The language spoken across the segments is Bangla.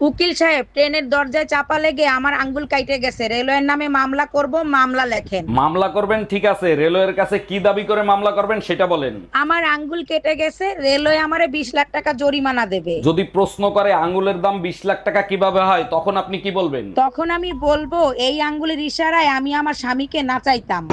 উকিল সাহেব, ট্রেনের দরজায় চাপা লেগে আমার আঙ্গুল কাইটে গেছে, রেলওয়ের নামে মামলা করব, মামলা লেখেন। মামলা করবেন ঠিক আছে, রেলওয়ের কাছে কি দাবি করে মামলা করবেন সেটা বলেন। আমার আঙ্গুল কেটে গেছে, রেলওয়ে আমারে 20 লাখ টাকা জরিমানা দেবে। যদি প্রশ্ন করে আঙ্গুলের দাম 20 লাখ টাকা কিভাবে হয়, তখন আপনি কি বলবেন? তখন আমি বলবো, এই আঙ্গুলের ইশারায় আমি আমার স্বামীকে নাচাইতাম।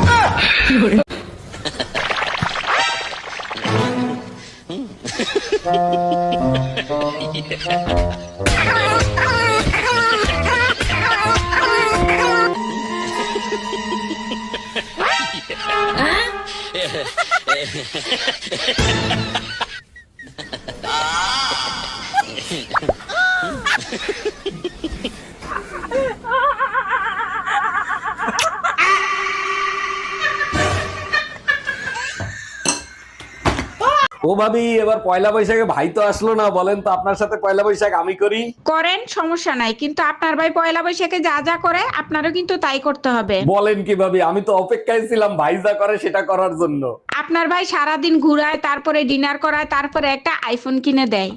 ও ভাবি, এবার পয়লা বৈশাখে ভাই তো আসলো না, বলেন তো আপনার সাথে পয়লা বৈশাখ আমি করি? করেন, সমস্যা নাই, কিন্তু আপনার ভাই পয়লা বৈশাখে যা যা করে আপনারও কিন্তু তাই করতে হবে। বলেন কি ভাবি, আমি তো অপেক্ষায় ছিলাম ভাই যা করে সেটা করার জন্য। আপনার ভাই সারাদিন ঘুরায়, তারপরে ডিনার করায়, তারপরে একটা আইফোন কিনে দেয়।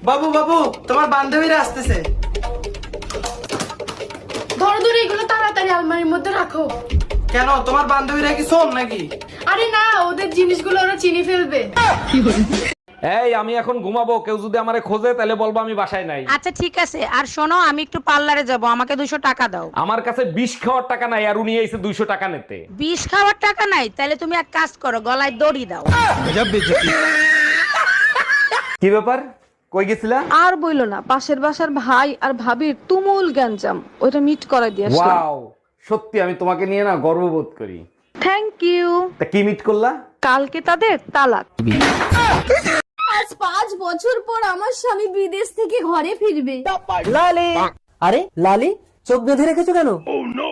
বাবু বাবু, তোমার বান্ধবীরা আসতেছে। ধরো ধরো, এগুলো তাড়াতাড়ি আলমারির মধ্যে রাখো। কেন, তোমার বান্ধবীরা কি শোন নাকি? আরে না, ওদের জিনিসগুলো ওরা চিনি ফেলবে। এই আমি এখন ঘুমাবো, কেউ যদি আমারে খোঁজে তাহলে বলবো আমি বাসায় নাই। আচ্ছা ঠিক আছে, আর শোনো, আমি একটু পার্লারে যাব, আমাকে 200 টাকা দাও। আমার কাছে 20 খাওয়ার টাকা নাই, আর উনি এসে 200 টাকা নিতে। 20 খাওয়ার টাকা নাই? তাহলে তুমি এক কাজ করো, গলায় দড়ি দাও। কি ব্যাপার, কই গেছিলা? আর বইলো না, পাশের বাসার ভাই আর ভাবির তুমুল গ্যাঞ্জাম, ওইটা মিট করাই দিয়ে আসলাম। ওয়াও, সত্যি আমি তোমাকে নিয়ে না গর্ববোধ করি। Thank you. তা কি মিট করলা? কালকে তাদের তালাক। আজ 5 বছর পর আমার স্বামী বিদেশ থেকে ঘরে ফিরবে। লালি, আরে লালি, চোখ বেঁধে রেখেছো কেন?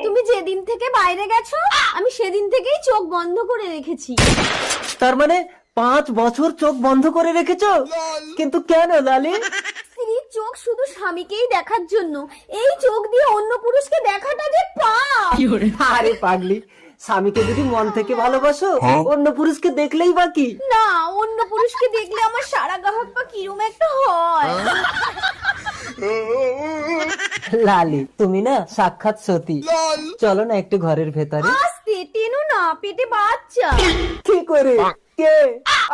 তুমি যেদিন থেকে বাইরে গেছো, আমি সেদিন থেকেই চোখ বন্ধ করে রেখেছি। তার মানে 5 বছর চোখ বন্ধ করে রেখেছো? কিন্তু কেন লালি? স্ত্রীর চোখ শুধু স্বামীকেই দেখার জন্য, এই চোখ দিয়ে অন্য পুরুষকে দেখাটা যে পাপ। আরে পাগলি, স্বামীকে যদি মন থেকে ভালোবাসো, অন্য পুরুষকে দেখলেই বাকি। না, অন্য পুরুষকে দেখলে আমার সারা গাহক পা কিরম একটা হয়। লালি, তুমি না সাক্ষাৎ সতী। চলো না একটু ঘরের ভেতরে। আস্তে টেনো না, পেটে বাচ্চা। কি করে? কে?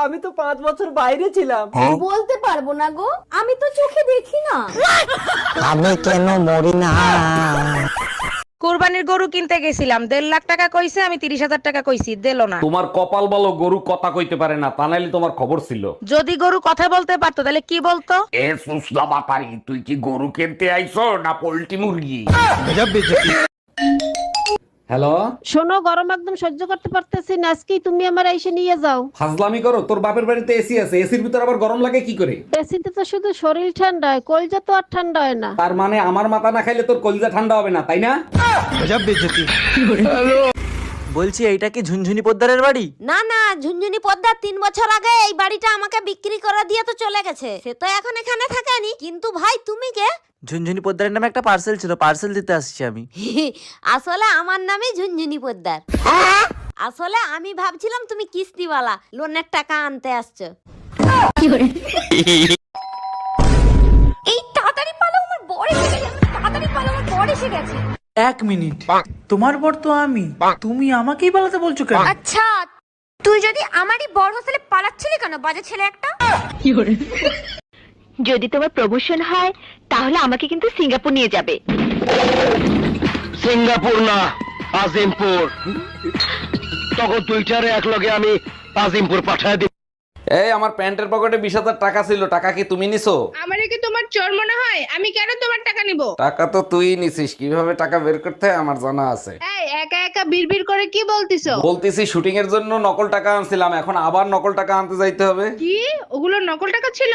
আমি তো 5 বছর বাইরে ছিলাম। বলতে পারবো না গো, আমি তো চোখে দেখি না। আমি কেন মরি না? কুরবানির গরু কিনতে গেছিলাম, 1.5 লাখ টাকা কইছে, আমি 30,000 টাকা কইছি, দিলো না। তোমার কপাল বলো গরু কথা কইতে পারে না, তা নাইলে তোমার খবর ছিল। যদি গরু কথা বলতে পারতো তাহলে কি বলতো? এ সুসলা বাপারি, তুই কি গরু কিনতে আইছো না পোল্ট্রি মুরগি? হ্যালো, শোনো, গরম একদম সহ্য করতে পারতেছি না, আজকেই তুমি আমার এসে নিয়ে যাও। ফাজলামি করো, তোর বাপের বাড়িতে এসি আছে, এসির ভিতর আবার গরম লাগে কি করে? এসিতে তো শুধু শরীর ঠান্ডা হয়, কলজা তো আর ঠান্ডা হয় না। তার মানে আমার মাথা না খাইলে তোর কলিজা ঠান্ডা হবে না, তাই না? বলছি, এইটা কি ঝুনঝুনি পোদ্দারের বাড়ি? না না, ঝুনঝুনি পদ্মার 3 বছর আগে এই বাড়িটা আমাকে বিক্রি করে দিয়ে তো চলে গেছে। সে তো এখন এখানে থাকেনি। কিন্তু ভাই তুমি কে? ঝুনঝুনি পোদ্দারের নামে একটা পার্সেল ছিল, পার্সেল দিতে আসছি আমি। আসলে আমার নামই ঝুনঝুনি পদ্মার। আসলে আমি ভাবছিলাম তুমি কিস্তিওয়ালা, লোনের টাকা আনতে আসছো। এই তাড়াতাড়ি পালো, আমার বড় এসে গেছে। তাড়াতাড়ি পালো, আমার বড় এসে গেছে। 1 মিনিট, তোমার বর তো আমি, তুমি আমাকেই পালাতে বলছো কেন? আচ্ছা, তুই যদি আমারই বড় হোস্টেলে পালাচ্ছিলি কেন, বাজে ছেলে একটা? যদি তোমার প্রমোশন হয় তাহলে আমাকে কিন্তু সিঙ্গাপুর নিয়ে যাবে। সিঙ্গাপুর না, আজিমপুর। তখন দুইটারে একলগে আমি আজিমপুর পাঠায় দিব। এই আমার প্যান্টের পকেটে 20,000 টাকা ছিল, টাকা কি তুমি নিছো? আমারে কি তোমার চোর মনে হয়? আমি কেন তোমার টাকা নিব? টাকা তো তুই নিছিস, কিভাবে টাকা বের করতে হয় আমার জানা আছে। এই একা একা বিড়বিড় করে কি বলতিছো? বলতেছি শুটিং এর জন্য নকল টাকা আনছিলাম, এখন আবার নকল টাকা আনতে যাইতে হবে। কি ওগুলো নকল টাকা ছিল?